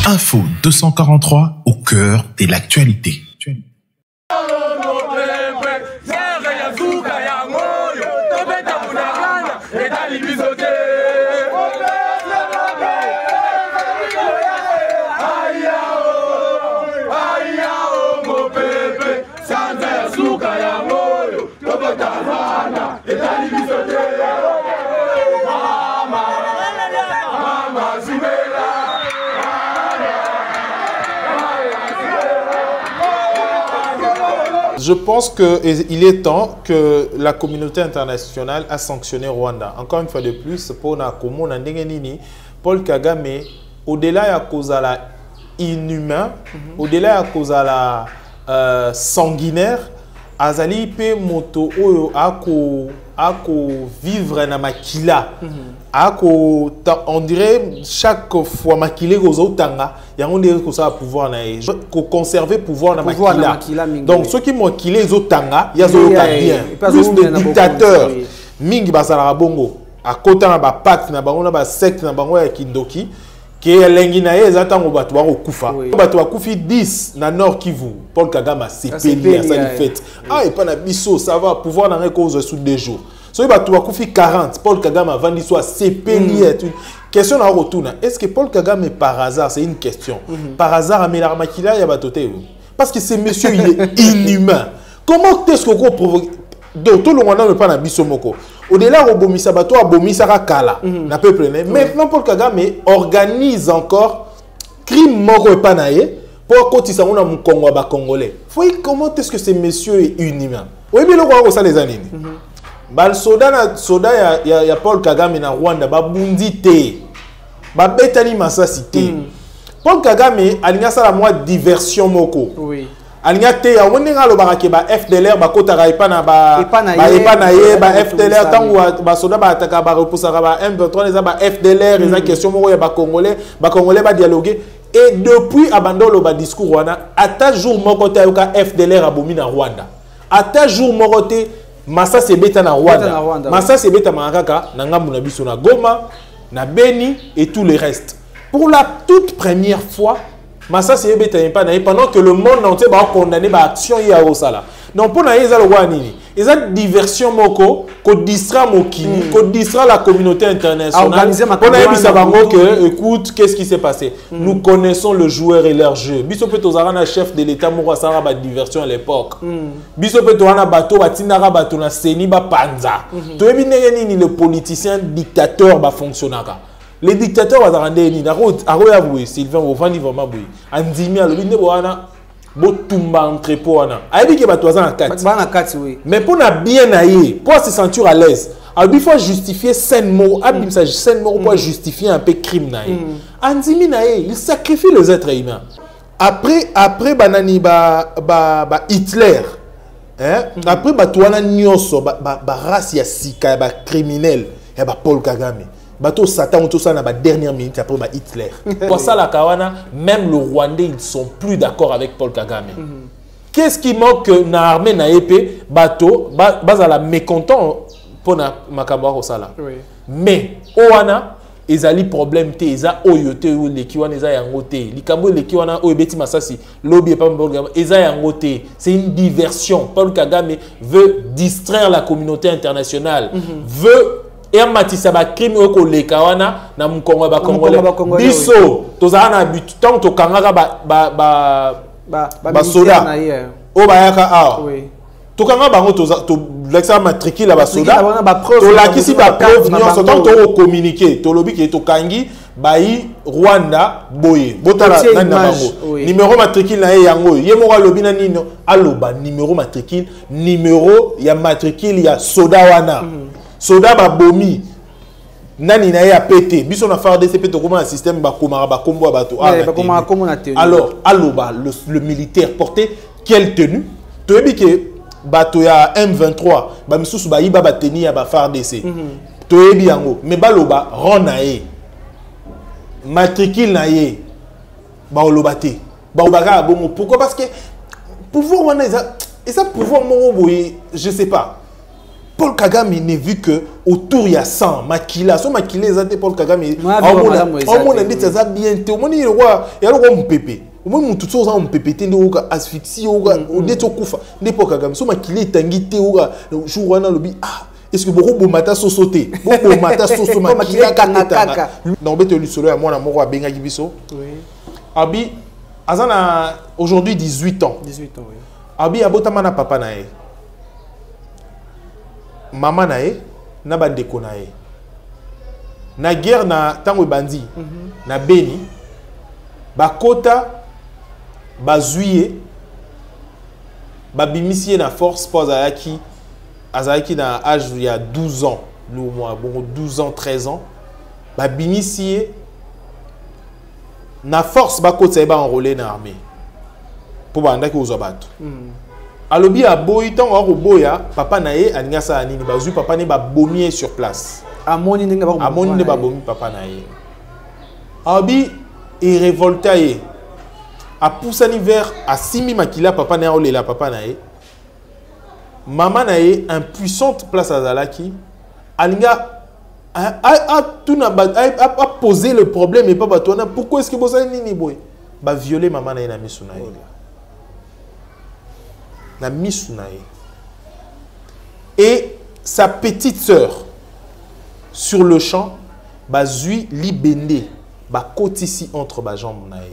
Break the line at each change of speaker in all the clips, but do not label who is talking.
Info 243 au cœur de l'actualité.
Je pense qu'il est temps que la communauté internationale a sanctionné Rwanda. Encore une fois de plus, pour Paul Kagame, au-delà de cause inhumain, au-delà de cause sanguinaire, azali pe moto oyo ako vivre na makila on dirait chaque fois makile gozo tanga yango ndeko ko sa pouvoir na e ko conserver pouvoir na makila donc ceux qui makile zo tanga ya zo ka bien plus de dictateurs mingi basala bongo à côté na ba pacte na bango na ba secte na bango ya kindoki ke lengi na ye zatango bato ba kokufa bato ba kufi 10 na Nord Kivu Paul Kagame a sepeli ça lui fait et pas na biso ça va pouvoir na cause sous 2 jours so bato ba kufi 40 Paul Kagame a vendu soit sepeli question na retourna est-ce que Paul Kagame par hasard c'est une question par hasard a melar makila ya batote parce que ce monsieur il est inhumain comment est-ce qu'on provoque donc tout le monde ne pas na biso moko au-delà de Bomisa Bato, Bomisa Kala, na peuple. Maintenant, Paul Kagame organise encore crime moko et panaye pour que tu mon Congo ba congolais. Voyez comment est-ce que ce monsieur est inhumain. Oui, mais le roi ça les années. Bal soda ya Paul Kagame na Rwanda ba bundité. Ba betani masasité. Paul Kagame alinga sala moi diversion moko. Oui. Alignate ya woninga lo barake ba FDLR ba kota ga ipana ba FDLR tangu ba soda ba ataka ba repousser ba M23 les ba FDLR les question moko ya ba congolais ba dialoguer et depuis abandon lo ba discours wana ata jour moko ta yoka FDLR abomi na Rwanda ata jour moko te massa se beta na Rwanda massa se beta makaka na ngambu na biso na Goma na Beni et tout le reste pour la toute première fois Massa c'est pendant que le monde entier va condamner l'action ya osala. Donc pour naïe za lwa nini. Eza diversion moko ko distra mokini, ko distra la communauté internationale. On a bisa bango que écoute, qu'est-ce qui s'est passé? Nous connaissons le joueur et leur jeu. Biso pe tozarana chef de l'état moko sara ba diversion à l'époque. Biso pe toana bato batindara bato na seni ba panza. To ebi nini le politicien dictateur ba fonctionnaka. Les dictateurs vont rendre ni avoué Sylvain Ovani vraiment boui andimi alobi ne boana botumba entrepôt ana aibi ke bato za na kati mais pour na bien ailler pour se sentir à l'aise il faut justifier scène mot abim ça scène mot pour justifier un peu crime na andimi na il sacrifie les êtres humains après banani ba Hitler après batwana nyonso ba race ya sika ba criminel ya ba Paul Kagame bateau Satan tout ça na ba dernière minute après ba Hitler. Pour ça la Kawana même le Rwandais ils sont plus d'accord avec Paul Kagame. Qu'est-ce qui manque na armée na épée bateau bas la mécontent pour na makamba ko sala. Mais owana ezali problème te eza oyote ou le kiwana eza yango te. Likambo le kiwana oyebeti masasi lobby pas Paul eza yango te. C'est une diversion. Paul Kagame veut distraire la communauté internationale. Veut et matisa ba crime oko lekawana na mkongo ba congolais biso tozana but tant to kangaka ba soda o ba yaka a to kanga bango to l'exa matricule ba soda to la kisi ba preuve nyonso tant to communiquer to lobi ke to kangi bayi Rwanda boye botala nani na bango numéro matricule na yango ye moko lobi na nino aloba numéro matricule numéro ya matricule ya soda wana soda ba bomi nani na ya pété biso na faire DCP to comment un système ba komara ba kombo bato alors aloba le militaire portait quelle tenue to ebi ke bato ya M23 ba misusu ba yiba ba tenue ya ba FARDC to ebi yango mais baloba rona e matricule na ye ba olobate ba obaka bongo pourquoi parce que pouvoir wana et ça pouvoir mo boye je sais pas Paul Kagame n'est vu que autour il y a 100 makila so makila ezate Paul Kagame on a dit ça bien au moins il y a le roi mpépé au moins tout ça on mpépé te ndoka asphyxie au neto kufa ne Paul Kagame so makila tangité au jour wana lobi ah est-ce que beaucoup mata so sauter beaucoup mata so makila kaka non beto lui solo ya mwana moko abenga kibiso oui abi azana aujourd'hui 18 ans oui abi abotama na papa na ye maman nae na bandeko nae na guerre na tango bandi na beni bakota bazuye babimisie na force pour azaki na âge il y a 12 ans le mois bon 12 ans 13 ans babimisie na force bakota ba enrôler na armée pour banda ki ozobato alobi aboyi tango akoboya papa na ye alinga sa nini bazui papa ne ba bomier sur place amoni ne ba bomi papa na ye abi et révolté ye a poussani vers a simi makila papa na ye olela papa na ye maman na ye impuissante place à Zalaki alinga a posé le problème et pas batona pourquoi est-ce que bosa nini boy ba violer maman na ye na misu na ye na misunae et sa petite sœur sur le champ bazui libende ba kotisi entre ba jambes nae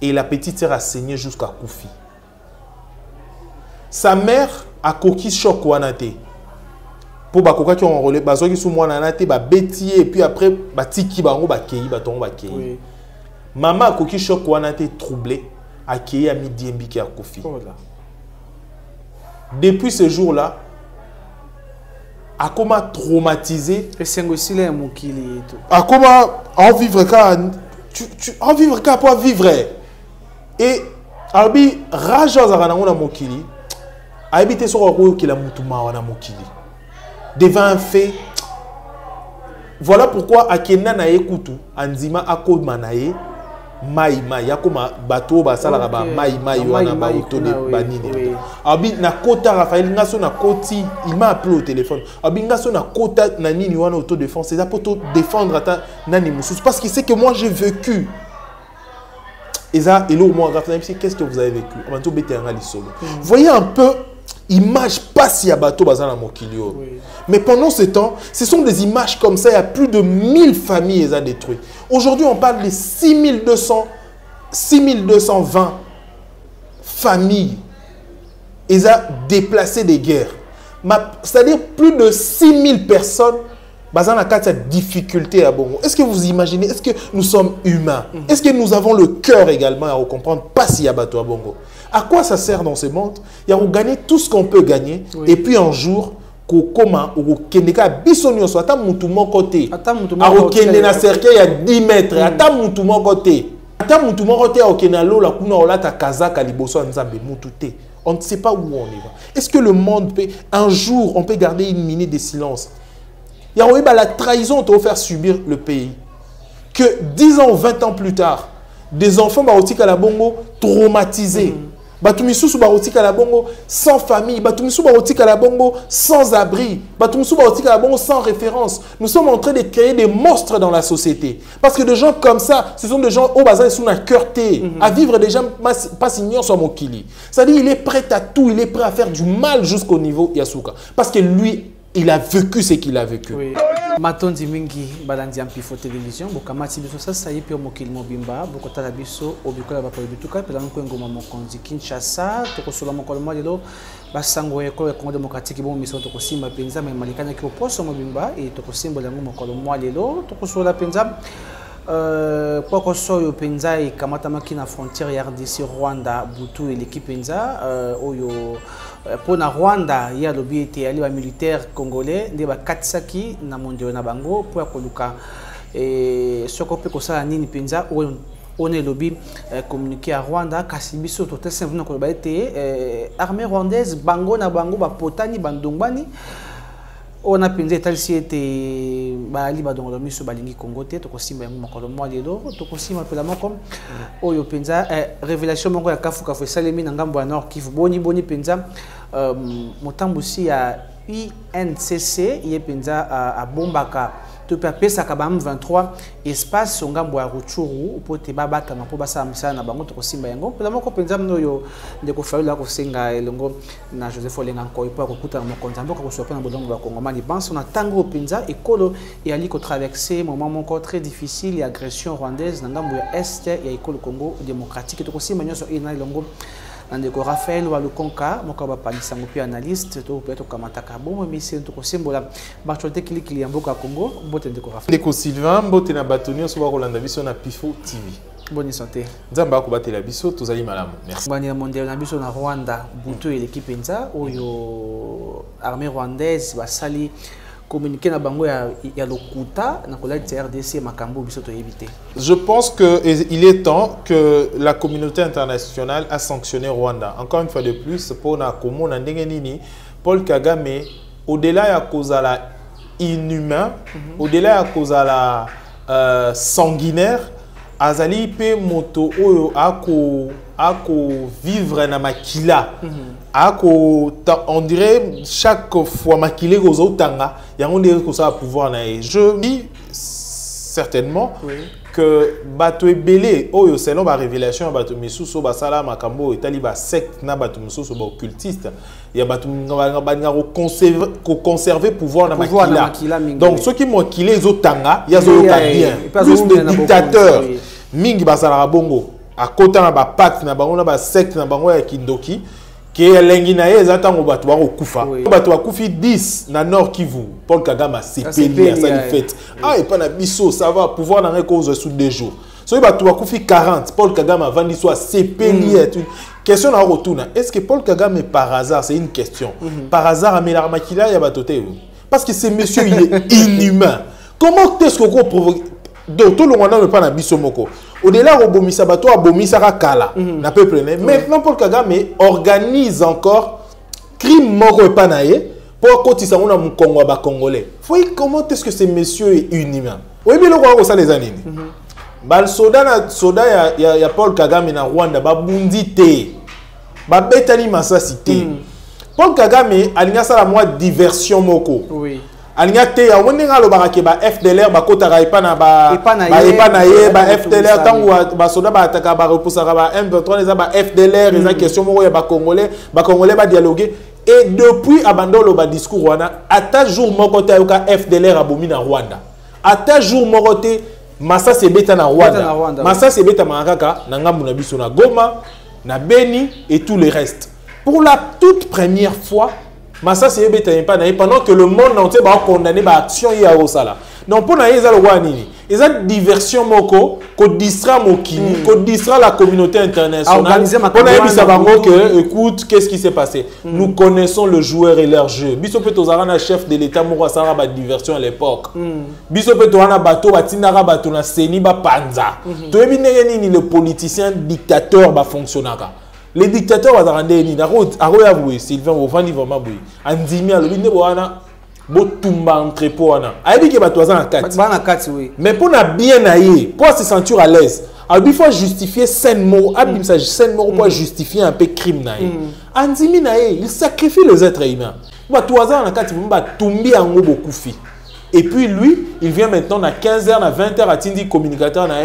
et la petite sœur a saigné jusqu'à Koufi. Sa mère a coquille choc wanate pour ba koka qui ont enrôlé bazo qui sous moi nanate ba bétier et puis après ba tiki bango ba kei ba tongo ba kei maman a coquille choc wanate troublé accueilli à midi et à Kofi. Depuis ce jour-là, a comment traumatisé.
Et c'est aussi là mon kili et tout.
A comment en vivre quand en vivre quand pour vivre. Et albi raja zarana on a mon kili. A habité sur un roi qui la mutuma on a mon kili. Devant un fait. Voilà pourquoi à Kenya na ekutu anzima akod manaye. Mai yakoma bateau basala ba mai wana ba auto de banini abi na kota Raphaël ngaso na koti il m'a appelé au téléphone abi ngaso na kota na nini wana auto défense c'est ça pour te défendre ata nani mususu parce qu'il sait que moi j'ai vécu et ça et là moi Raphaël qu'est-ce que vous avez vécu abanto betanga lisolo voyez un peu image pas si à bateau bazana mokilio mais pendant ce temps ce sont des images comme ça il y a plus de 1000 familles les a détruites aujourd'hui on parle de 6220 familles ils a déplacé des guerres c'est-à-dire plus de 6000 personnes bazana kata difficulté à Bongo. Est-ce que vous imaginez est-ce que nous sommes humains est-ce que nous avons le cœur également à comprendre pas si à bateau à Bongo. À quoi ça sert dans ce monde? Il y a gagner tout ce qu'on peut gagner et puis un jour comment ou kendeka bisonio soit à mutumo côté à okende na cercueil à 10 mètres à mutumo côté au kenalo la kuna olata kazaka liboso nzambe mutute on ne sait pas où on y va. Est-ce que le monde peut un jour on peut garder une minute de silence? Il y a la trahison te faire subir le pays que 10 ans ou 20 ans plus tard des enfants barotika la bongo traumatisés Batumisusu barotika la bongo sans famille, Batumisusu barotika la bongo sans abri, Batumisusu barotika la bongo sans référence. Nous sommes en train de créer des monstres dans la société. Parce que des gens comme ça, ce sont des gens au bazar sous la cœurté, à vivre des gens pas signants sur Mokili. C'est-à-dire il est prêt à tout, il est prêt à faire du mal jusqu'au niveau Yasuka. Parce que lui, il a vécu ce qu'il a vécu.
Oui. Matondi mingi balandi Ampifo télévision bokamati biso sasa yepi mokili mobimba bokotala biso obikola bapolo bituka pela nkongo mokonzi Kinshasa tokosola mokolo lelo basango ekolo Congo démocratique bon mission tokosimba penza mais malikana ki oposo mobimba et tokosimba lango mokolo lelo tokosola penza kwa soyo penza e kamata makina frontière ya RDC Rwanda butu et l'équipe penza oyo pour na Rwanda il y a lobby était allé militaire congolais ndé ba katsaki na mondio na bango pour koluka et soko pe ko sala nini penza on est lobby communiqué à Rwanda kasi biso to tese vuna ko ba été armée rwandaise bango na bango ba potani bandongbani on a pensé que si était bali ba dongo miso balingi Congo te to kosimba yango makolo mo lelo to kosimba pela moko oyo penza révélation moko ya kafu salemi na ngambo ya Nord Kivu boni penza motambusi ya INCC ye penza a bombaka to pesa ka bam 23 espace ngambo ya Ruchuru po te babaka na po basa msana na bango to kosimba yango pela moko penza mnoyo ndeko faula ko senga elongo na Joseph Olenga ko ipo ko kuta mo konzambo ko sopa na bodongo ba Kongomani pense on a tango penza ekolo et ali ko traverser moment moko très difficile et agression rwandaise na ngambo ya est ya ekolo Congo démocratique to kosimba nyoso ina elongo ndeko Raphaël Walukonka moko ba panisa ngopi analyste to peut-être kamataka bon mais c'est to kosimbola bachonte kili ya mboka Congo bote ndeko Raphaël
ndeko Sylvain bote na batonio so ba Rolanda biso na Pifo TV.
Bonne santé.
Nzamba ko batela biso tozali malamu. Merci.
Bani mondial na biso na Rwanda buto et l'équipe penza oyo armée rwandaise basali communiquer na bango ya lokuta na kolati RDC makambo biso to éviter.
Je pense que il est temps que la communauté internationale a sanctionné Rwanda. Encore une fois de plus pour na komo na ndenge nini Paul Kagame au-delà ya kozala inhumain, au-delà ya kozala sanguinaire azali pe moto oyo ako vivre na makila on dirait chaque fois makile gozo tanga yango ndenge ko ça pouvoir na je dis certainement que bato ebele oyo selon ba révélation bato misusu ba sala makambo etali ba secte na bato misusu ba occultiste ya bato nga ko conserver pouvoir na makila donc ceux qui mokile ezotanga ya zo ka bien plus de dictateurs mingi basala bongo a kota na ba pacte na bango na ba secte na bango ya kindoki ke elengi na ye ezatango bato bakokufa bato bakufi 10 na Nord Kivu Paul Kagame sepeli asali fête et pas na biso ça va pouvoir na cause sous 2 jours so bato bakufi 40 Paul Kagame vandi soit sepeli question na retourna est-ce que Paul Kagame par hasard c'est une question par hasard amela makila ya bato te parce que ce monsieur il est inhumain comment est-ce qu'on provoque donc tout le monde ne pas na biso moko au-delà robomisa bato abomisa kala na peuple maintenant Paul Kagame organise encore crime moko pa na ye pour kotisa ngona mukongo ba congolais voyez comment est-ce que ce monsieur est inhumain oui mais loko ko ça les années bal soda ya Paul Kagame na Rwanda ba bundi te ba betani masasi te Paul Kagame alinga sala moi diversion moko oui alinga te ya wonenga lo barake ba FDLR ba kotaka epana ba FDLR tangu ba soda ba ataka ba repoussaka ba M23 les ba FDLR les question moko ya ba congolais ba dialoguer et depuis abandon ba discours wana ata jour moko ta yoka FDLR abomi na Rwanda ata jour moko te massa se beta na Rwanda massa se beta makaka na ngambu na biso na Goma na Beni et tout le reste pour la toute première fois Massa c'est pas pendant que le monde entier va condamner ba action ya osala. Donc pour na yeza le wanini, eza diversion moko ko distra mokini, ko distra la communauté internationale. Pour na yebisa bango que écoute, qu'est-ce qui s'est passé? Nous connaissons le joueur et leur jeu. Biso pe tozara chef de l'état moko sara ba diversion à l'époque. Biso pe tozana bato batinara bato na seni ba panza. To yebi ndenge nini le politicien dictateur ba fonctionnaka. Les dictateurs vont rendre ni aroya vous Sylvain Ovani vraiment boui andimi alobi ne boana botumba entrepôt wana ayebi ke bato za na kati oui mais pour na bien aye pour se sentir à l'aise il faut justifier scène mot abim ça scène mot pour justifier un peu crime na andimi na il sacrifie les êtres humains bato za na kati ba tumbi yango bokufi. Et puis lui, il vient maintenant à 15h, à 20h à tindi communicateur na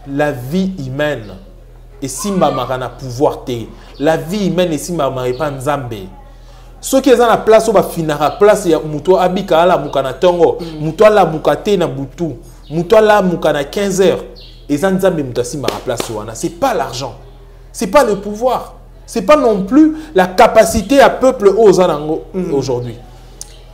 la vie humaine et simba marana pouvoir te la vie humaine et simba maripa nzambe ceux qui sont à la place où va finira place ya muto abika ala mukana tongo muto ala mukate na butu muto ala mukana 15h et nzambe muto simba la place wana c'est pas l'argent c'est pas le pouvoir c'est pas non plus la capacité à peuple aux anango aujourd'hui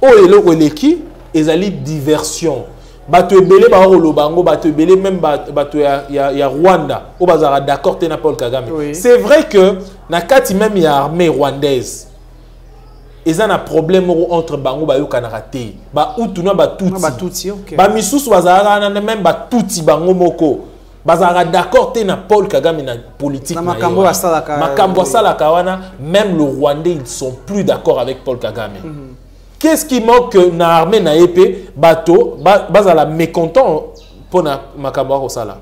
oh eloko eleki ezali diversion bato ebele ba olobango bato ebele même bato ya Rwanda o bazara d'accord te na Paul Kagame c'est vrai que na kati même ya armée rwandaise eza na problème entre bango ba yoka na raté ba utu na ba tutsi ba misusu bazara na même ba tutsi bango moko bazara d'accord te na Paul Kagame na politique na
makambo asalaka
makambo asalaka wana même le Rwandais ils sont plus d'accord avec Paul Kagame. Qu'est-ce qui manque na armée na épée bato bazala mécontent pour na makambo osala.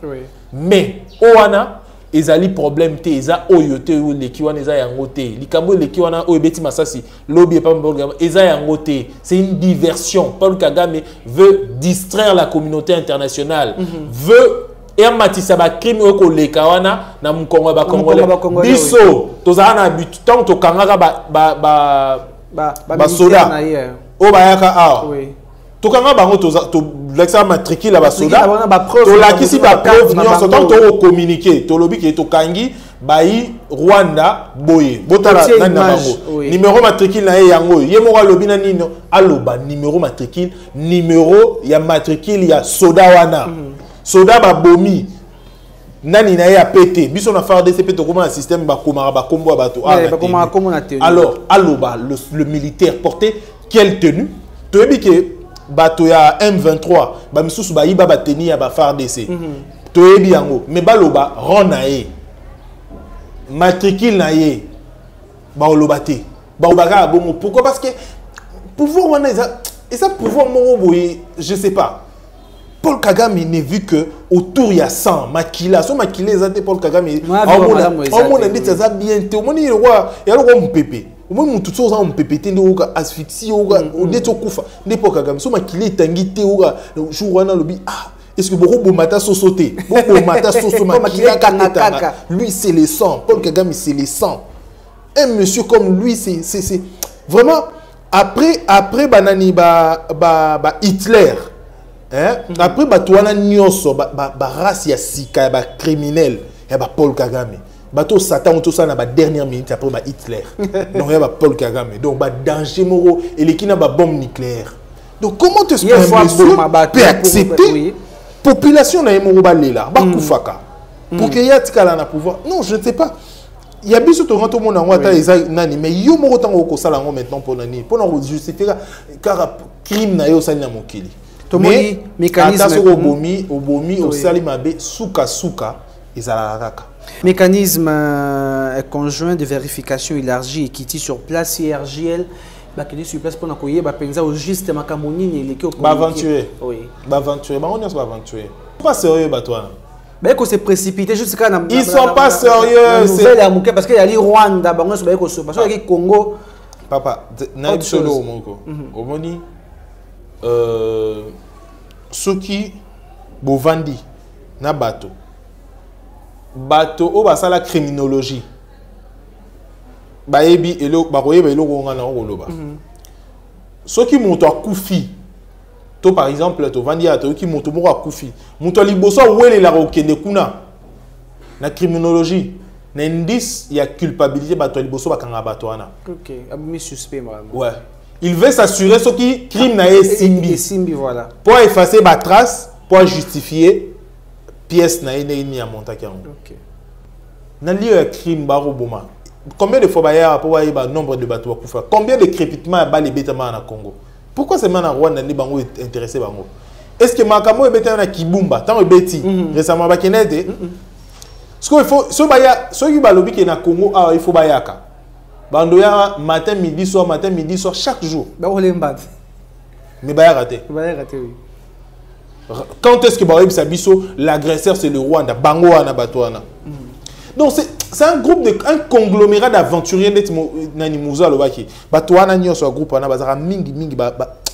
Mais owana ezali problème te eza oyote ou leki wana eza yango te likambo leki wana oyo beti masasi lobby pas Paul Kagame eza yango te c'est une diversion. Paul Kagame veut distraire la communauté internationale veut et matisa ba crime oko leka wana na mukongo ba congolais biso tozana na but tant to kangaka ba soda o bayaka a to kanga bango to l'exa matricule ba soda to la kisi ba preuve nyonso tant to communiquer to lobi ke to kangi bayi Rwanda boye botala nani na bango numéro matricule na yango ye mo lobi na nino aloba numéro matricule numéro ya matricule ya soda wana soda ba bomi nani na ya pété biso na faire DCP to comment un système ba komara ba kombo bato alors aloba le militaire portait quelle tenue to ebi ke bato ya M23 ba misusu ba yiba ba tenue ya ba FARDC to ebi yango mais baloba rona e matricule na ye ba olobate ba obaka bongo pourquoi parce que pouvoir wana et ça pouvoir mo boye je sais pas. Paul Kagame n'est vu que autour il y a 100 makila so makila ezate Paul Kagame on dit ça bien te on dit roi ya roi mpepe au moins tout ça on mpepe te ndoka asphyxie o deto kufa ndi Paul Kagame so makila tangi te oka jour wana lobi est-ce que beaucoup mata sosoté beaucoup mata soso makila kaka lui c'est le sang. Paul Kagame c'est le sang. Un monsieur comme lui c'est vraiment après banani ba Hitler. Après batouana nyonso race ya sika ba criminel ya ba Paul Kagame bato Satan tout ça na ba dernière minute après ba Hitler donc ya ba Paul Kagame donc ba danger moro et les kina ba bombe nucléaire donc comment est-ce que monsieur peut accepter population na moro ba lela ba kufaka pour que ya tikala na pouvoir non je ne sais pas il y a biso to ranto mona ngwata eza nani mais yo moro tango ko sala ngo maintenant pour nani pour non justifier car crime na yo sali na mokili. Mais mécanisme
conjoint de vérification élargi et qui est sur place IRGL qui est sur place pour nous penser au juste makamoni et les
aventurer oui aventurer on est aventurer pas sérieux toi
ben que c'est précipité jusqu'à
ils sont pas sérieux
c'est parce qu'il y a les Rwanda bango so parce que le Congo
papa na solo au moko au moni ceux qui bovandi na bato o basala criminologie baebi elo bakoyeba eloko ngana okoloba ceux qui monto akufi to par exemple to vandi ato qui monto moko akufi monto liboso welela okende kuna na criminologie na indice ya culpabilité bato liboso bakanga bato wana
OK abimi suspect vraiment
ouais. Il veut s'assurer ce qui crime na
simbi voilà
pour effacer ma trace pour justifier pièce na ni à montaki yango. OK. Na lieu crime baro boma. Combien de fois baya pour ba nombre de bateaux kufa? Combien de crépitements ba les bétama na Congo? Pourquoi c'est man na Rwanda ni bango intéressé bango? Est-ce que makamo e bétana na Kibumba tant beti récemment ba kenete? Ce qu'il faut so baya so yu ba lobi ke na Congo il faut bayaka. Bandoya matin midi soir chaque jour. Mais bah raté.
Oui.
Quand est-ce que l'agresseur c'est le Rwanda, Bango na Batouana. Donc c'est un groupe un conglomérat d'aventuriers nani Mouza Lobaki. Batouana nyo so groupe na bazara mingi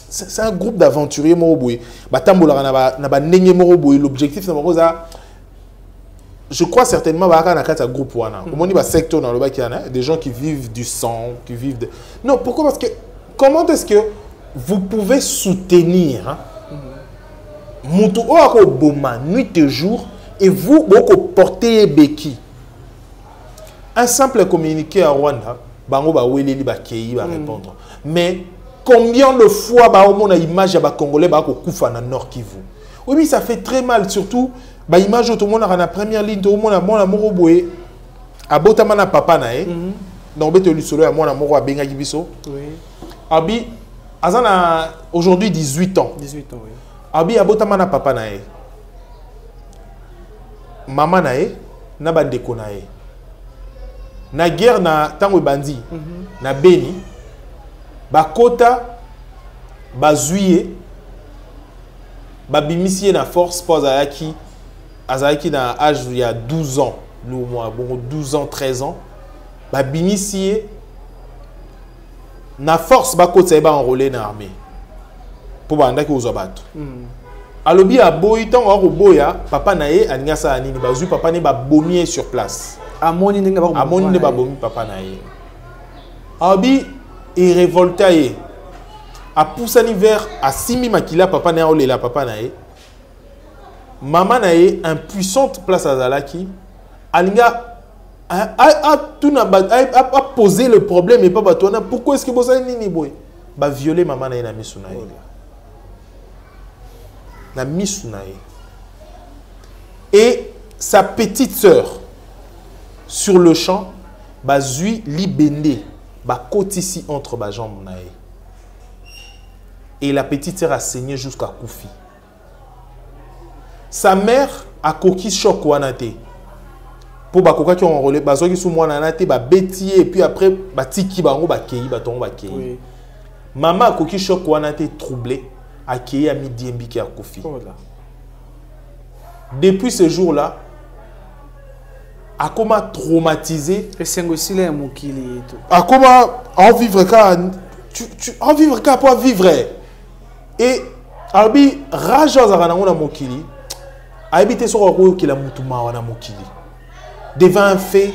c'est un groupe d'aventuriers moroboy. Batambola na ba ndenge moroboy l'objectif na baza je crois certainement que un groupe un secteur dans le bas des gens qui vivent du sang, qui vivent de... Non, pourquoi? Parce que comment est-ce que vous pouvez soutenir Moutou Boma nuit et jour et vous portez béki? Un simple communiqué à Rwanda, bango ba weleli ba kei ba répondre. Mais combien de fois ba on a image ya ba congolais ba ko kufa na Nord Kivu? Oui, mais ça fait très mal surtout. Bah image tout le monde a la première ligne tout le monde a mon amour boé a botamana papa na donc beto lui solo a mon amour a benga gibiso oui abi azana aujourd'hui 18 ans
oui
abi a botamana papa na maman nae na bandeko nae na guerre na tango bandi na Beni bakota bazuye babimisie na force pour azalaki na âge il y a 12 ans le mois bon 12 ans 13 ans babimisie na force bakota ba enrôler na armée pour bandaki ozobato alobi aboyi tango akoboya papa nae aningasa anini bazui papa ne babomie sur place amoni ne babomi papa nae abi et révolté a poussé l'hiver à 6000 makila papa nae olela papa nae maman nae impuissante place à Zalaki alinga a posé le problème et pas batona pourquoi est-ce que vous avez nini boy ba violer maman nae na misu nae na misu nae et sa petite sœur sur le champ ba zui libende ba côte ici entre ba jambes nae et la petite sœur a saigné jusqu'à Koufi. Sa mère a coquille choc wanate. Pour bakoka qui ont enrôlé, bazoki sous moi nanate, ba bétier et puis après ba tiki bango ba kei, ba tongo ba kei. Maman a coquille choc wanate troublé, a kei a mis diembi qui a Koufi. Depuis ce jour-là, a comment traumatisé.
Et c'est aussi là mon kili.
A comment en vivre quand tu en vivre quand pour vivre. Et albi raja za na mokili a habité sur ro ki la mutuma wana mokili devant un fait.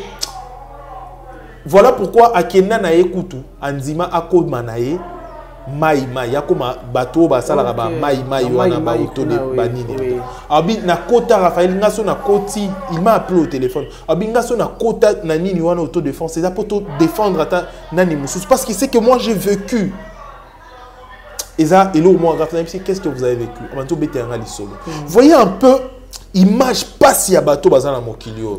Voilà pourquoi akena na ekutu anzima akod manaye mai yakoma bateau basala ba mai wana ba auto de banini albi na kota Raphaël ngaso na koti il m'a appelé au téléphone albi ngaso na kota na nini wana auto défense c'est pour te défendre ata nani mususu parce qu'il sait que moi j'ai vécu. Et ça, qu'est-ce que vous avez vécu? Voyez un peu, image pas si à bateau bazan la mokilio.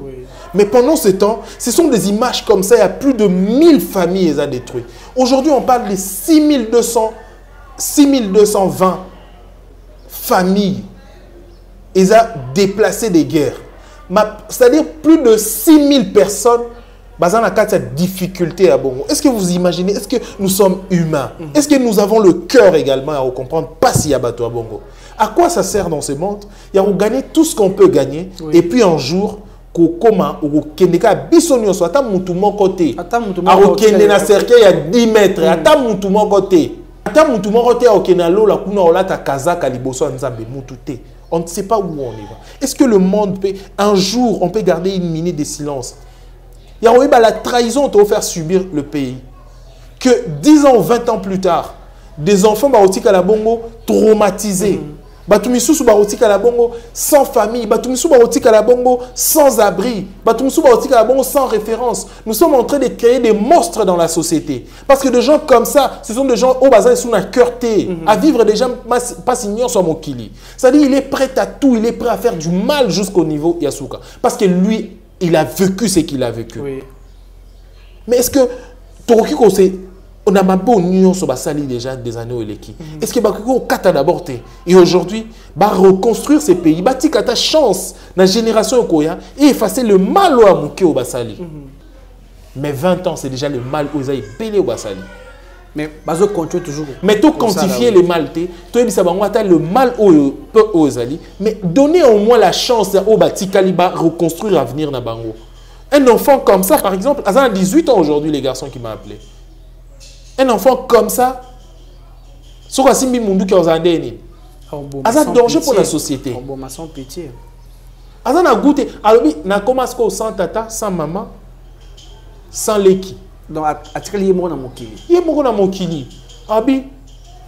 Mais pendant ce temps, ce sont des images comme ça, il y a plus de 1000 familles détruites. Aujourd'hui, on parle de 6220 familles. Ils ont déplacé des guerres. C'est-à-dire plus de 6000 personnes. Bazan a cette difficulté à Bongo. Est-ce que vous imaginez? Est-ce que nous sommes humains? Est-ce que nous avons le cœur également à comprendre? Pas si y a bateau à Bongo. À quoi ça sert dans ce monde? Il y a gagner tout ce qu'on peut gagner. Et puis un jour, comment ou kendeka bisonio soit ata mutu mon côté. A okende na cercle il y a 10 mètres. Ata mutu mon côté. Ata mutu mon côté a okena lo la kuna olata kazaka liboso nzambe mutu te. On ne sait pas où on y va. Est-ce que le monde peut un jour on peut garder une minute de silence? Il y a la trahison de faire subir le pays. Que 10 ans ou 20 ans plus tard, des enfants barotika la bongo traumatisés. Batumisusu barotika la bongo sans famille. Batumisusu barotika la bongo sans abri. Batumisusu barotika la bongo sans référence. Nous sommes en train de créer des monstres dans la société. Parce que des gens comme ça, ce sont des gens au bazar sous la cœurté. À vivre des gens pas signants sur Mokili. C'est-à-dire il est prêt à tout. Il est prêt à faire du mal jusqu'au niveau Yasuka. Parce que lui, il a vécu ce qu'il a vécu. Oui. Mais est-ce que Torokiko, on a ma bonne union sur Basali déjà des années où il est qui? Est-ce que Bakiko Kata d'abord et aujourd'hui, reconstruire ces pays, bâti Kata chance dans la génération Okoya et effacer le mal au Amouké au Basali. Mais 20 ans, c'est déjà le mal où ils ont payé au Basali.
Mais bazo continue toujours.
Mais tout quantifier les mal, le mal au Zali, mais donner au moins la chance au Bati Kaliba reconstruire l'avenir na bango. Un enfant comme ça, par exemple, à 18 ans aujourd'hui, les garçons qui m'ont appelé. Un enfant comme ça, sur quoi Simbi Mundu qui a osé un danger pour la société.
Sans pitié.
Azan a goûté. Alors, na commencé sans tata, sans maman, sans leki.
Donc, il y a mon mokili.
Il y a mon mokili. Abi,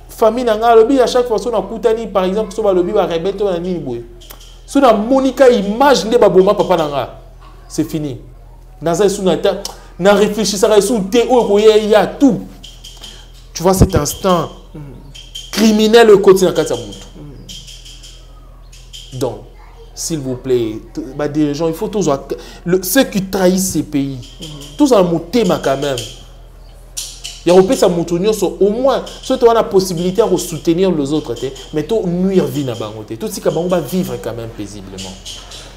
famille nanga lobi à chaque fois on a koutani par exemple sur lobi va rebelle to na nini boy. Sur na Monica image ne ba boma papa nanga. C'est fini. Naza sunata na réfléchir ça sur te o il y a tout. Tu vois cet instant criminel au quotidien kata mutu. Donc s'il vous plaît, bah, des gens, il faut tous ceux qui trahissent ces pays, tous en monter quand même. Il y a au moins, ceux qui ont la possibilité de soutenir les autres, mais tout nuire vie na bangote. Tout ce qui va vivre quand même paisiblement.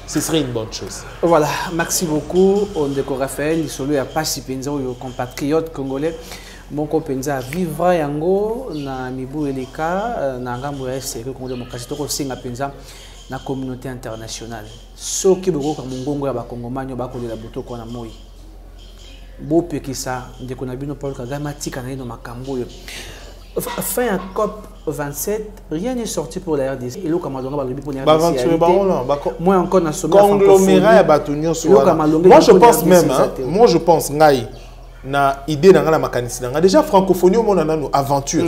ce serait une bonne chose.
Voilà, merci beaucoup. On décore Raphaël, il solo ya pasi penza yo compatriote congolais. Mon copenza vivra yango na mibu eleka na ngambo ya SRK Congo démocratie to ko singa penza na communauté internationale. Soki boko ka mongongo ya bakongomani ba ko de la botoko na moi. Bo pekisa ndeko na bino Paul Kagame tika na ino makambo yo. Fin à COP 27, rien n'est sorti pour la RDC. Et le Cameroun va pour la RDC. Moi encore dans ce
conglomérat moi je pense na idée dans la mécanisme. Déjà francophonie au monde en aventure.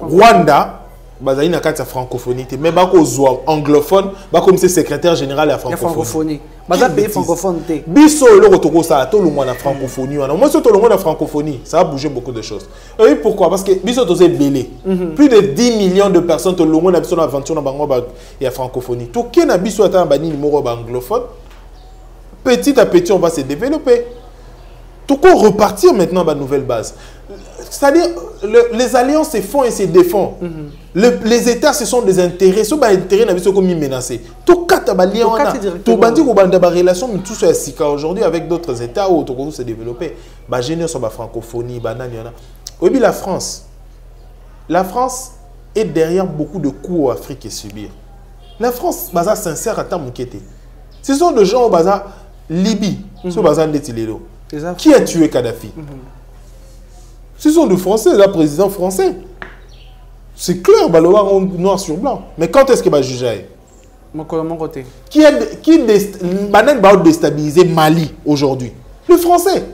Rwanda bazali na kati ya francophonie mais bako zo anglophone bako comme secrétaire général à francophonie.
Baza pays francophone té.
Biso le rotoko ça tout le monde na francophonie. Moi surtout le monde na francophonie, ça va bouger beaucoup de choses. Et pourquoi? Parce que biso tozé belé. Plus de 10 millions de personnes tout le monde na biso na aventure na bango ba ya francophonie. Tout qui na biso ata bani numéro ba anglophone. Petit à petit on va se développer. Tout qu'on repartir maintenant à la nouvelle base. C'est-à-dire, les alliances se font et se défendent. Les États, ce sont des intérêts. Ce sont des intérêts qui sont menacés. Tout cas, il y a des relations aujourd'hui avec d'autres États où on se développer. Les sur la francophonie, la France. La France est derrière beaucoup de coups en Afrique et subir. La France, c'est sincère à temps moukété. Ce sont des gens au bazar Libye, ce bazar de Tilelo. Qui a tué Kadhafi? Ce sont des Français, le président français. C'est clair, noir sur blanc. Mais quand est-ce qu'il va juger?
Mon côté.
Qui va déstabiliser Mali aujourd'hui? Le Français.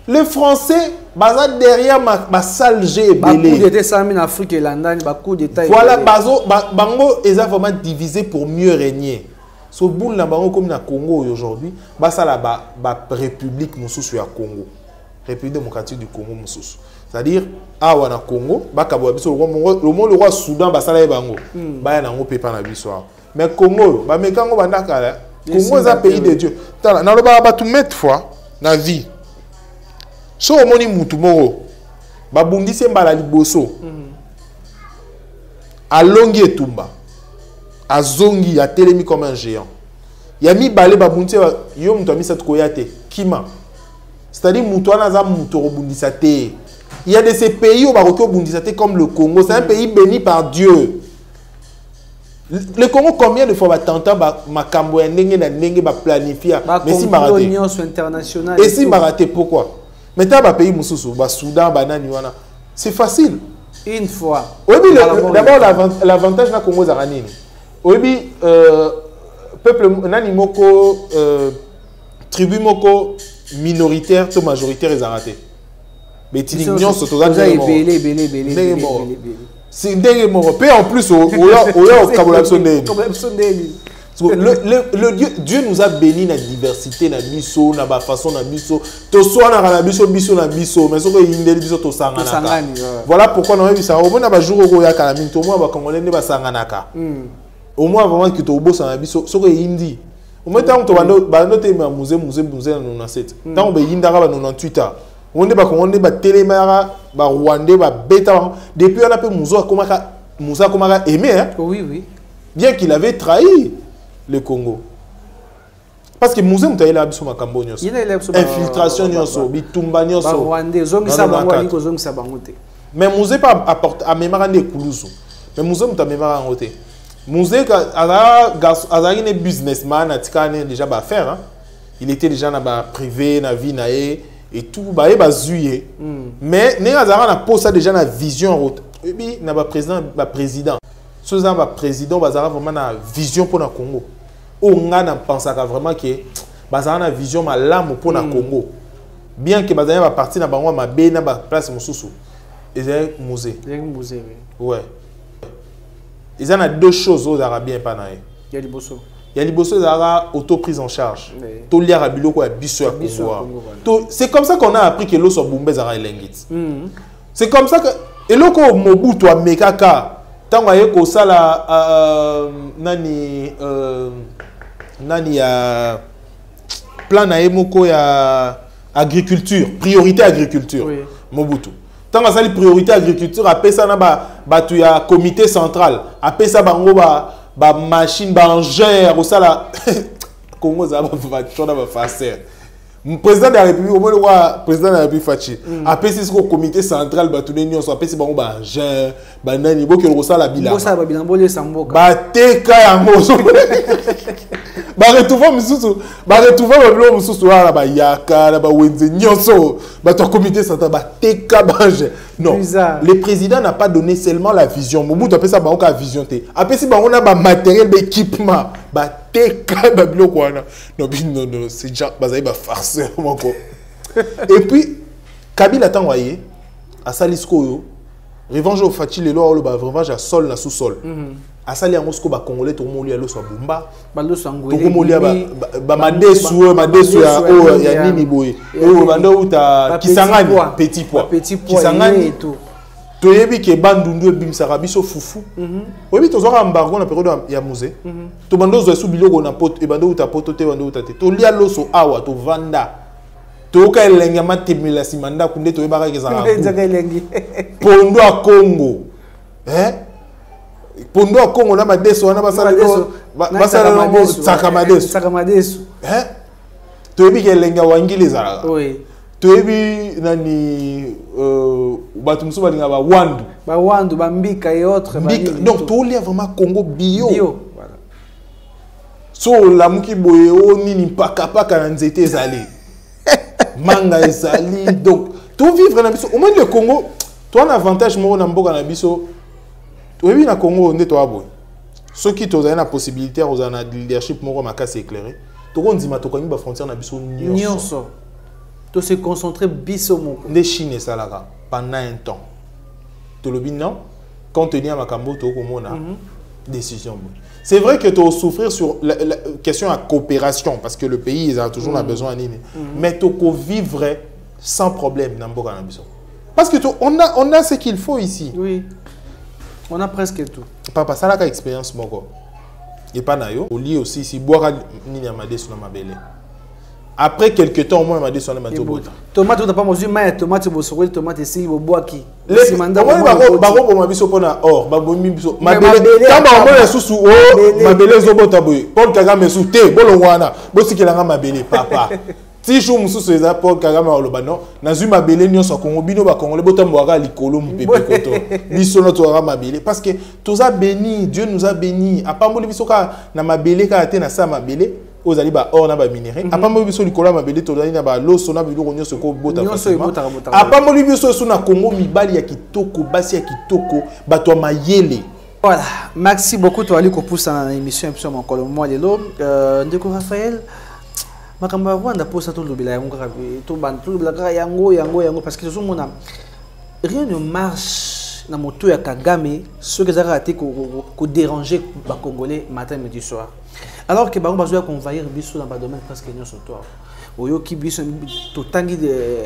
Le Français, derrière ma salle G.
Beaucoup d'états s'amènent en Afrique et Londres, beaucoup d'états.
Voilà, Bango est vraiment divisé pour mieux régner. Ce bout là comme na Congo aujourd'hui, ça la République Moussous à Congo. République démocratique du Congo Moussous. C'est-à-dire awa na Congo, le roi Soudan ça la bango. Ba na ngo pepa na biso. Mais Congo, ba mekango bandaka là. Congo est un pays de Dieu. Tala na loba ba tout mettre fois na vie. So omoni mutu moko ba bundise mbala liboso. Alongi etumba. Azongi a télémi comme un géant. Yami balé babunti yo mutu ami cette koyate kima. C'est-à-dire mutu anaza mutu robundisa te. Il y a de ces pays où Baroto bundisa te comme le Congo, c'est un pays béni par Dieu. Le Congo combien de fois va tenter ma cambo ndenge na ndenge ba planifier mais si maraté internationale. Et si maraté pourquoi? Maintenant ba pays mususu ba Soudan banani wana. C'est facile.
Une fois.
Oui, d'abord l'avantage na Congo zaranini. Oui, peuple nani moko tribu moko minoritaire to majoritaire ils ont raté. Mais tu dis non, c'est tout ça. C'est des morts. En plus, Dieu nous a béni la diversité, la miso, la façon, la miso. To soit na biso biso na biso, mais ce que il biso to sangana. Voilà pourquoi on a vu ça. Au moins na jour au ya kalamine, au moins ba congolais ne ba sanganaka. Au moins vraiment que to bossa na biso, ce que hindi. Au moins tant to ba noter ma musée na 97. Tant ba yindara ba 98 ans. On est ba télémara ba rwandais ba bêta depuis on a peu Moussa Komaka aimé hein.
Oui.
Bien qu'il avait trahi le Congo. Parce que Moussa mutaye la biso makambo nyonso. Infiltration nyonso, bitumba nyonso.
Rwandais zongisa bango ko zongisa bango te.
Mais Moussa pas apporte à mémara de kulusu. Mais Moussa mutaye mémara ngote. Moussa a une businessman atikane déjà ba faire hein. Il était déjà na ba privé na vie nae et tout ba zuye. Mais ne azara na posa déjà na vision route. Et puis na ba président. Ce ça ba président bazara vraiment na vision pour na Congo. O nga na pensaka vraiment que bazara na vision malamu pour na Congo. Bien que bazara ba parti na bango ma be na ba place mususu. Ils musée. Ouais. Ils ont deux choses aux Arabiens pas naé.
Il y a du bosso.
Il y a les bosses auto prise en charge. Tout lié à Biloko à Bissau à Congo. C'est comme ça qu'on a appris que l'eau soit bombée à Elengit. C'est comme ça que et l'eau Mobutu à Mekaka tant que ça la nani a plan na emoko ya agriculture, priorité agriculture. Mobutu. Tant que ça les priorité agriculture après ça na ba tu ya comité central après ça bango ba machine ba engin au sala Congo za ba chona ba facer président de la République au moins président de la République Fachi après c'est ce comité central ba tourner nyonso après c'est ba engin ba nani bo ke sala bila
bo sala bila bolé samboka
ba teka yango ba retrouver mususu ba bilo mususu la ba yaka la ba wenze nyonso ba to comité central ba teka ba engin non le président n'a pas donné seulement la vision Mobutu appelle ça ba ka vision té après si ba on a ba matériel d'équipement ba teka ba bilo kwana non c'est déjà ba za ba farceur moko et puis Kabila tanwaye a salisco yo revanche au Fachi le lo ba revanche à sol na sous sol asali yango siko ba congolais to moli alo so bumba
ba lo sangwe
to moli ba madesu ya nini boye o bando uta kisangani petit pois kisangani to yebi ke bandundu ebimsaka biso fufu oyebi to zoka embargo na période ya musée to bando zo su biloko na poto e bando uta poto te bando uta te to lia loso awa to vanda to ka elenga matemela simanda kunde to yebaka kezaka pondo a Congo pondo a Congo na madeso wana basala
sakamadesu
to yebi ke elenga wangile zala to yebi nani batu musu balinga ba wandu
mbika et autres
donc to lia vraiment Congo bio voilà so la muki boye o nini paka na nzete ezali manga ezali donc tout vivre na biso au moins le Congo toi un avantage mo na mboka na biso to yebi na Congo nde to abo ceux qui to na possibilité aux na leadership moko makasi éclairé to ko ndima to kangi ba frontière na biso
nyonso to se concentrer biso moko
nde Chine salaka pendant un temps to lobi non compte tenu à makambo to ko mona décision. C'est vrai que tu as souffrir sur la question de coopération parce que le pays il a toujours besoin de mais tu peux vivre sans problème dans Mboka na biso. Parce que on a ce qu'il faut ici.
Oui. On a presque tout.
Papa ça la expérience moko. Et pas na yo, au lit aussi si boire ni amade sur ma belle. Après quelques temps, au moins, on m'a dit sur le matin.
Tomate, on n'a pas mangé, mais tomate, on tomate, c'est le bois qui.
Les mandats, on m'a dit sur le or, ma belle, quand on m'a sous ma belle, Zobotaboui, Paul Kagame sous thé, Bolongwana, Bossi Kelanga, ma belle, papa. Si je suis sous les Paul Kagame, Olobano, Nazu ma belle, Nyon Sakon, Bino Bakon, le Botamboara, Likolo, Mpepekoto, Bissonotora, ma belle. Parce que tous a béni, Dieu nous a béni. À part moi, Bissoka, na ma belle, quand tu as ça, ma belle. Aux ali ba or na ba minéré apa mo biso likola mabele to na ba loso na biloko nyonso ko bota apa mo biso so na Congo mibali ya kitoko basi ya kitoko bato mayele.
Voilà, merci beaucoup to ali ko poussa na émission episode mon kolomo lelo ndeko Raphaël makamba Rwanda posa to lobela yango ka to bantu lobela yango parce que tout monde rien ne marche na moto ya Kagame ceux qui ont raté ko déranger ba congolais matin midi soir. Alors que Baron Bazoua convaincre biso dans le domaine presque non sur toi. Oyo qui biso to tangi de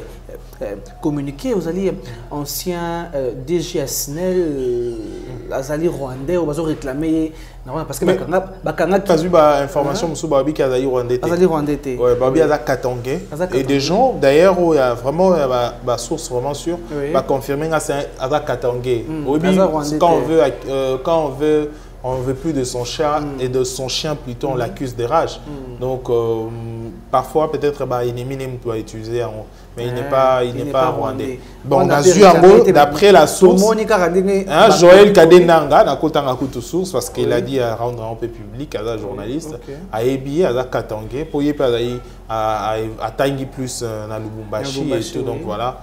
communiquer aux alliés anciens DG Asnel azali rwandais ou bazo réclamer parce que bakanga
kazu ba information musu ba bi azali rwandais. Ouais, ba bi azali katangé et des gens d'ailleurs il y a vraiment ba source vraiment sûre ba confirmer nga c'est azali katangé. Quand on veut plus de son chat et de son chien plutôt, on l'accuse de rage. Donc parfois peut-être ennemi doit utiliser, mais il n'est pas rwandais. Bon, on a vu en gros d'après la source. Joël Kadenanga n'a pas de source parce qu'il a dit à rendre un peu public à la journaliste, à Ebi, à la Katangé, pour y à Tangi plus dans Lubumbashi et tout. Donc voilà.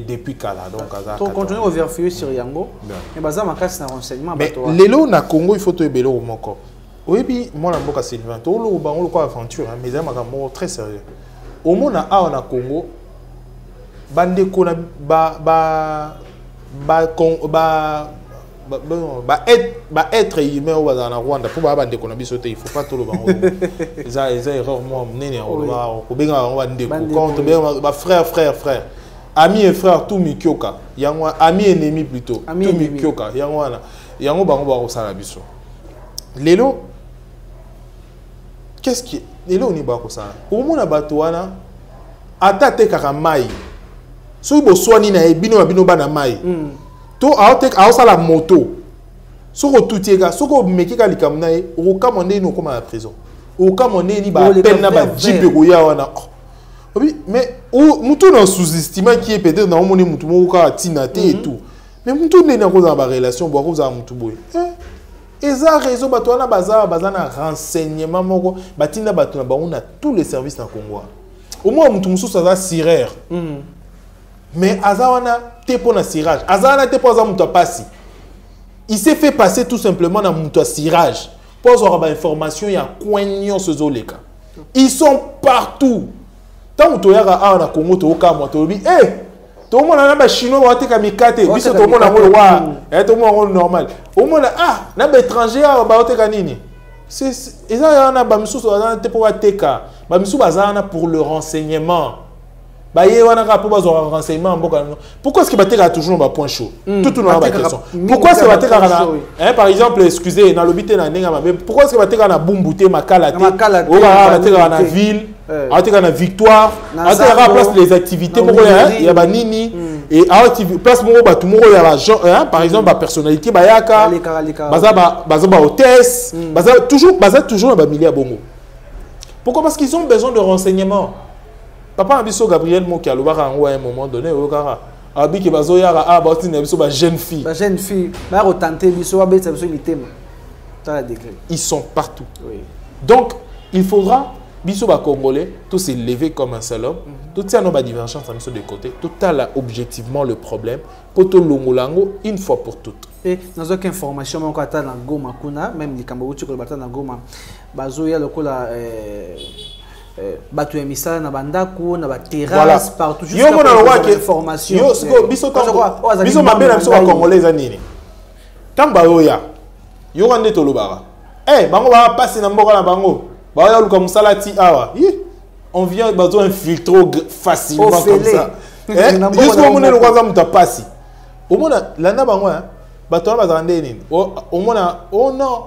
Depuis Kala donc
continuer au vérifier sur Yango et baza makasi na renseignement
bato lelo na Congo il faut to ebelo moko oyebi moi na mboka Sylvain to lo bango ko aventure mais ça makambo très sérieux au mona a na Congo bande ko na être humain au na Rwanda pour bande ko na biso te il faut pas to lo bango ça erreur moi nene ko benga on bande ko quand ba frère ami et frère tout mikioka yango ami ennemi plutôt tout mikioka yango wana yango bango ba ko sala biso lelo qu'est-ce qui lelo ni ba ko sala au mona bato wana atate kaka mai so bo swani na bino bana mai to aotek aosala moto Soko tutiega, soko mekika likamna e, oka monde no comme à la prison. Oka monde ni ba peine na ba jipe koya wana. Oui, mais mutu na sous-estimé qui est peut-être dans mon mutu mo ka tinate et tout. Mais mutu ne na ko za ba relation bo ko za mutu boy. Et ça réseau bato na bazana renseignement moko batinda bato na ba on a tous les services na Congo. Au moins mutu musu ça sirère. Mais azawana te pour na cirage. Azana te pour za mutu passi. Il s'est fait passer tout simplement dans mon cirage. Pour avoir des informations, il y a coignons ce zoleka. Ils sont partout. Tant que tu as un Congo, tu as un Congo, tout le monde a un chinois, tu as un mikate, tout le monde a un roi, tout le monde est normal. Au monde a un étranger, tu as un nini. C'est ça, pour le renseignement. Pourquoi est-ce que Batek a toujours un point chaud? Tout le monde a question. Pourquoi est-ce que Batek a, par exemple, excusez, dans l'obité, pourquoi est-ce que Batek a bombouté Makala, Batek a la ville, Batek a la victoire, Batek a place les activités, il y a Nini, et place il y a par exemple, la personnalité, Bayaka, Baza hôtesse, toujours un milliard bongo. Pourquoi? Parce qu'ils ont besoin de renseignements. Papa Abisso Gabriel Moki a un moment donné, Abi bazo yara a jeune fille.
La jeune fille,
ils sont partout. Oui. Donc, il faudra, Bisso Congolais, tous se lever comme un seul homme. Tout ça, nos divergences de côté. Tout ça, là, objectivement, le problème. Pour tout l'ongolango, une fois pour toutes.
Et dans aucune information, on a dans Goma Kuna, même les Cambodgiens qui ont dans Goma, bazo ya lokola batu emisala na bandaku na ba terrasse partout jusqu'à information
biso mabela biso ba congolais nini tamba oya yo rande tolobara bango ba passer na mboka na bango ba ya luka musalati awa on vient bazo infiltrer facilement comme ça jusqu'au moment où on va passer au mona landa bango bato ba zande nini au mona oh non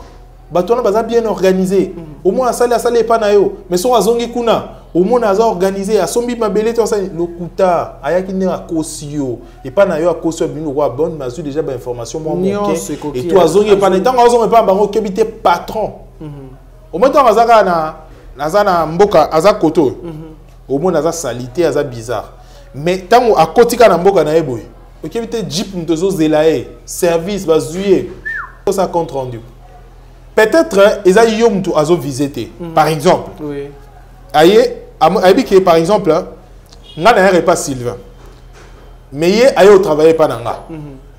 bato na baza bien organisé au moins asali pas na yo mais so azongi kuna au moins aza organisé asombi mabele to asali lokuta ayaki ne akosio et pas na yo akosio bino kwa bonne mazu déjà ba information moi mon et toi azongi pas na tango azongi pas bango kebité patron au moins tango aza na mboka aza koto au moins aza salité aza bizarre mais tango akotika na mboka na eboy okebité jeep mtozo zelae service bazuye ça compte rendu. Peut-être ils ont visité. Par exemple, oui. Par exemple, n'a pas Sylvain. Mais il a travaillé pas dans là.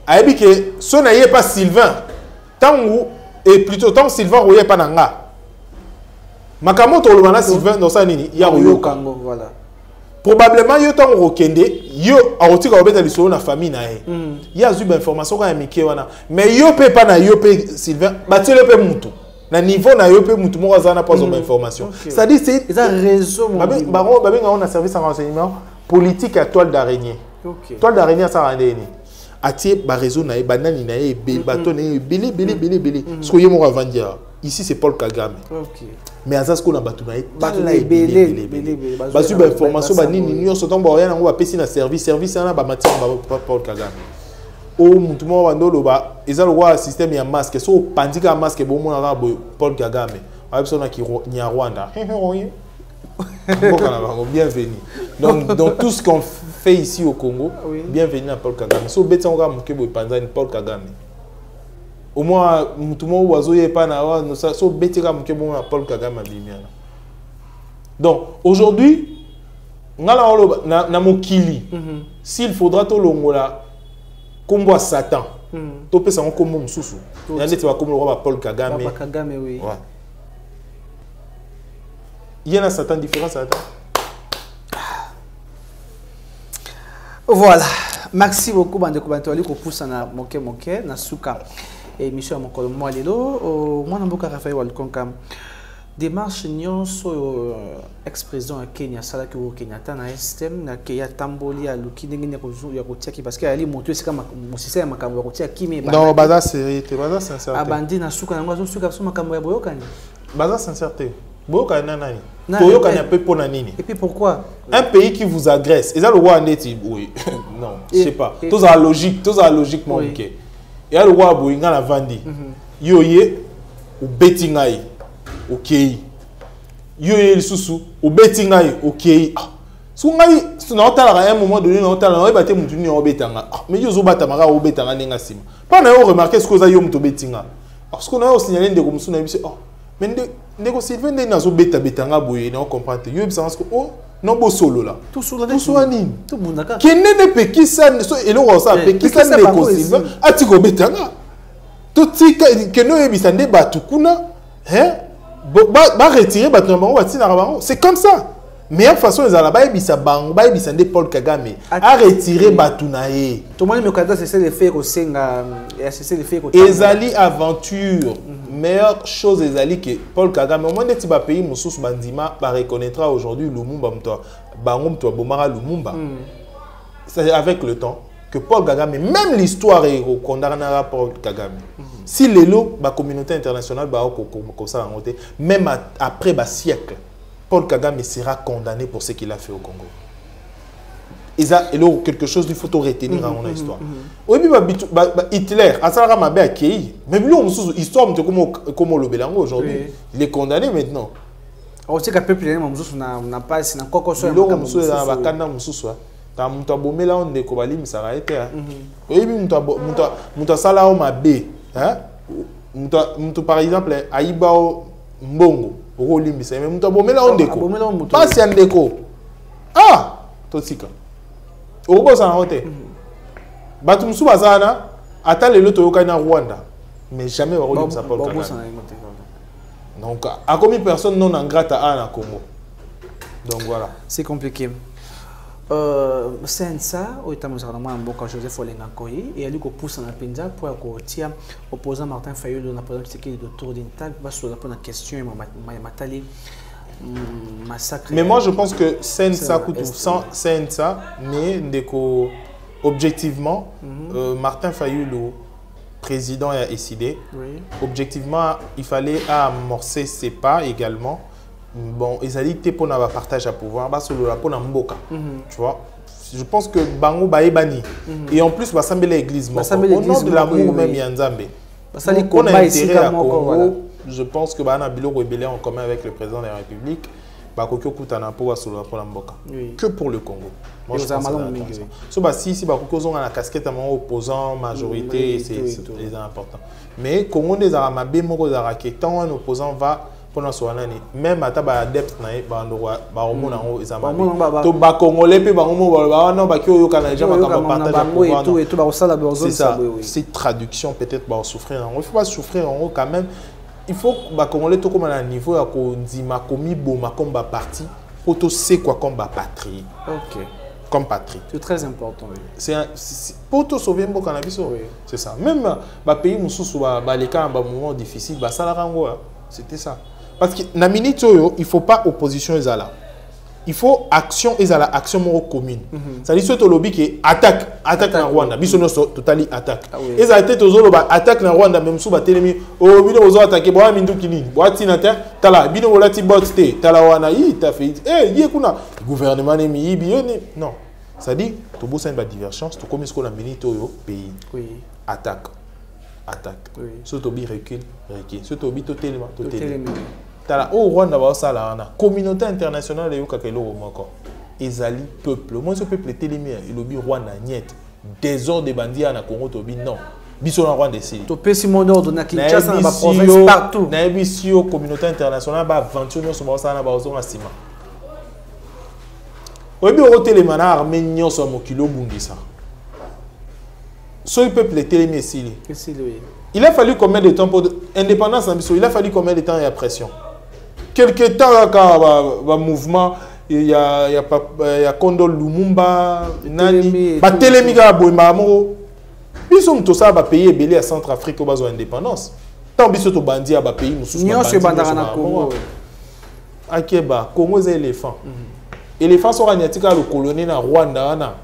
Que ce n'est pas Sylvain. Tant et plutôt tant Sylvain n'est pas dans là. Makamoto le Sylvain dans sa nini, il y a
Kango voilà.
Probablement yo tant rokende yo a otika obeta lisolo na famille na e. Il y a eu des informations quand même qui wana. Mais yo pe pas na yo pe Sylvain, bati le pe mutu. Na niveau na yo pe mutu mo azana pas des informations. Ça dit c'est
un réseau
on a service en renseignement politique à toile d'araignée. Toile d'araignée ça rende ni. Atie ba réseau na e banani na e bateau na e belé. Ce que yo mo avandia. Ici c'est Paul Kagame. Mais à ça ce qu'on a battu na belé. Basu ba information ba nini nyo so tombo rien ngo ba pesi na service na ba matière ba Paul Kagame. O mutu mo wandolo ba eza lo wa système ya masque so pandika masque bo mo na Paul Kagame. Ba biso na ki nya Rwanda. Bienvenue. Donc dans tout ce qu'on fait ici au Congo, bienvenue à Paul Kagame. So beta ngo muke bo panzani Paul Kagame. Au moins tout le monde oiseau pas na so betira muke bo na Paul Kagame bimiana. Donc aujourd'hui na mokili s'il faudra to longola kombo Satan to pesa ngo kombo mususu ya ndeti ba kombo roi Paul Kagame.
Papa Kagame oui.
Ouais. Il y a un Satan différent Satan.
Voilà. Merci beaucoup bande ko bantoli ko poussa na moke na suka. Et mission mon kolo moi lelo moi na mboka Raphaël Walkonkam. Démarche nyonso ex-président à Kenya sala ki au Kenyatta na système na ke ya tamboli ya luki ndenge ya kotiaki parce que ali monter c'est comme mon système makambo ya kotia kimi
non baza séréité baza sincérité
abandi na suka na ngazo suka so makambo ya boyokani
baza sincérité boyokani nani boyokani un peu pour nini
et puis pourquoi
un pays qui vous agresse et ça le roi ndeti oui non je sais pas tous à logique mon OK et a le roi boinga na vandi yo ye ou betingai OK yo ye lisusu ou betingai OK so ngai na otala à un moment donné na otala na ba te mutu ni obetanga mais yo zo bata maka obetanga nenga sima pas na yo remarquer ce que ça yo mutu betinga parce qu'on a signalé de comme ça mais ndeko Sylvain na zo beta betanga boye na comprendre yo bisa parce que oh non bo solo là
tout solo
nini
tout bundaka
kenene pe kisa so elo ça pe kisa ndeko Sylvain atiko betanga tout tika keno yebisa nde batu kuna ba retirer batu na bango batina na bango c'est comme ça meilleure façon ils ala ba yebisa bango ba yebisa nde Paul Kagame a retirer batu na ye
tout le monde me candidat c'est le fait ko senga c'est le fait ko
ezali aventure meilleure chose ezali que Paul Kagame au moins neti ba pays mususu bandima ba reconnaîtra aujourd'hui Lumumba mto bango mto bomara Lumumba c'est avec le temps que Paul Kagame même l'histoire est condamnera Paul Kagame si lelo la communauté internationale ba comme ça même après ba siècle Paul Kagame sera condamné pour ce qu'il a fait au Congo. Il y a quelque chose qu'il faut retenir dans mon histoire. Oui, Hitler, mais lui, histoire comme le Bélango aujourd'hui, il est condamné maintenant.
On sait que le peuple n'a pas si encore sur
par exemple, Aïbao Mbongo. Mais muta bomela ondeko pas si andeko totsika obo sa hote batu musu bazana ata lelo toyoka na Rwanda mais jamais ba rolimisa Paul Kagame donc a commis personne non ingrate à Congo donc voilà
c'est compliqué c'est ça au état normalement mboka Joseph Olenga Koyi et ali ko pousse na penza pour ko tia opposant Martin Fayulu na président Tshisekedi de tour d'une table va sur la question matali massacre.
Mais moi je pense que ça coûte sans ça mais ndeko objectivement Martin Fayulu président a décidé objectivement il fallait amorcer ses pas également. Bon, ils ont dit pour avoir partage à pouvoir, bah sur la pour mboka, tu vois. Je pense que bango baebani et en plus bah semble l'église, au nom de l'amour même yanzambe. On a intérêt à Congo. Je pense que bah na bilo rebelle en commun avec le président de la République, bah kokyo kutana pour sur la pour mboka. Que pour le Congo. Moi je pense que so bah si bah kokyo ont la casquette à mon opposant majorité, c'est important. Mais Congo des aramabe moko zarake tant un opposant va pendant ce année même à taba adepte na ba ndwa ba omona ngo ezama to ba congolais pe ba ngomo ba non ba ki oyo kana déjà ba partage
et tout ba osala besoin
ça c'est traduction peut-être ba souffrir il faut pas souffrir en haut quand même il faut ba congolais to comme à niveau ya ko ndima komi boma comme ba parti pour to c'est quoi comme ba patrie
OK
comme patrie
c'est très important
c'est pour to sauver mboka na biso c'est ça même ba pays mususu ba les cas ba moment difficile ba sala rango c'était ça. Parce que dans la minute, il ne faut pas opposition. Il faut action action commune. Ça dit que lobby qui attaque en Rwanda. Bisono totally attaque. Et ça a été attaque en Rwanda même sous batelemi. Oh bino ozo attaquer boa mindu kini. Boa tinata tala bino volati botte tala wana yi ta fait. Eh yé kuna gouvernement ne mi bioni. Non. Ça dit to bossa une divergence to comme ce qu'on a minute au pays. Oui. Attaque. Ce tobi recule. Ce tobi totalement. Tala au Rwanda ba sala na communauté internationale yo kakelo moko ezali peuple moi ce peuple télémi et lobi Rwanda niet désordre de bandits na Congo tobi non biso na Rwanda ici
to pesi mon ordre na Kinshasa na ba province partout
na bisio communauté internationale ba aventure no so ba sala ba ozonga sima obi o téléma na armée nyonso mokilo bundisa so le peuple télémi ici il a fallu combien de temps pour indépendance en biso il a fallu combien de temps et pression quelque temps quand mouvement il y a Kondo Lumumba nani ba telemika boima mo biso mto ça ba payer belé à Centrafrique au besoin indépendance tant biso to bandi à ba pays mususu
ba bandi na Congo
akeba Congo c'est éléphant éléphant so raniatika le colonie na Rwanda na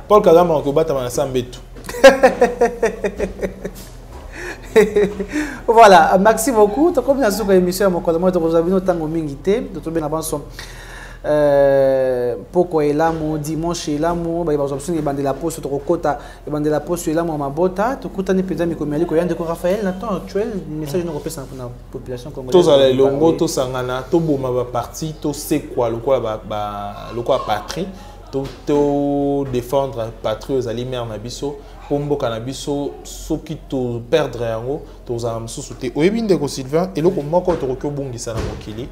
Paul Kagame ko bata na sambetu.
Voilà, merci beaucoup. Comme nous avons une émission, nous avons mingi te, nous avons poko elamu dimanche elamu ba option ebandela poste tokota ebandela poste elamu mabota tokutani peza mikomeli ko yande ko Raphaël na temps actuel message no kopesa na population congolaise
tous les longo to sangana to boma ba parti to c'est quoi le quoi patrie to défendre patrie aux aliments na biso pombo canabiso soki to perdre yango to za msusu te oyebinde ko Sylvain eloko moko to ko bongisa na mokili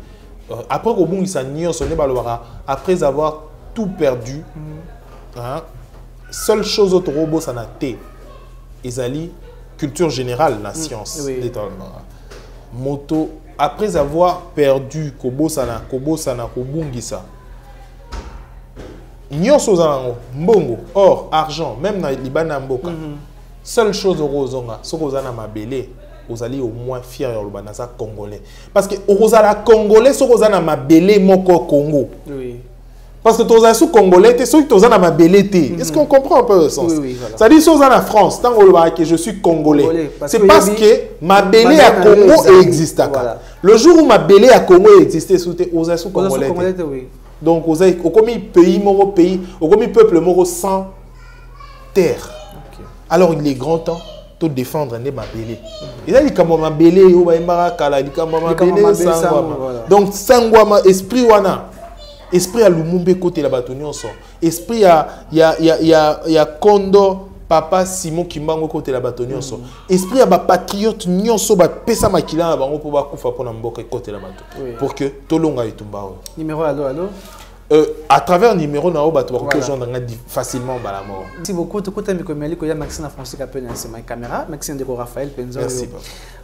après ko bongisa nyonso ne balobaka après avoir tout perdu hein, seule chose autre robot ça na te ezali culture générale la science moto après avoir perdu kobosana kobungisa nyonso zango mbongo or argent même na libana mboka seule chose orozonga soko zana mabele ozali au moins fier ya lobana za congolais parce que orozala congolais soko zana mabele moko Congo oui. Parce que tous les congolais te ceux qui tozana mabele te est-ce qu'on comprend un peu le sens oui, voilà. Ça dit chose en France tant que je suis congolais c'est parce que mabele à Congo existe voilà. Le jour où mabele à Congo existait sous congolais oui. Donc, au commis pays, au commis peuple moro sans terre. Okay. Alors, il est grand temps de défendre les mabélés. Il a dit que mabélé, il donc, sangwama, esprit wana, esprit à Lumumbe côté la batonion son, esprit à Kondo, papa Simon Kimbango côté la batonion son, esprit à ba patriote nyonso ba pesa makila na bango pour ba kufa pour na mboka côté la bato. Pour que tolonga etumba.
Numéro allo.
À travers numéro na oba to ko joindre facilement ba la mort.
Merci beaucoup to kota mikomeli ko ya Maxime François Capel na ma caméra Maxime de Raphaël Penzo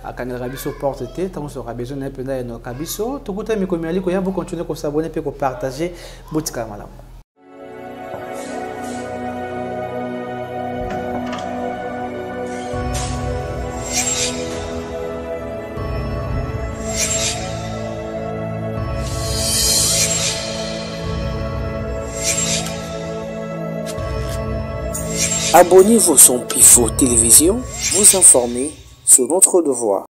à Canal Rabiso porte té tant so besoin na penda no kabiso to kota mikomeli ko ya vous continuer ko s'abonner pe ko partager botika malamu.
Abonnez-vous sur Pifo Télévision, vous informer sur notre devoir.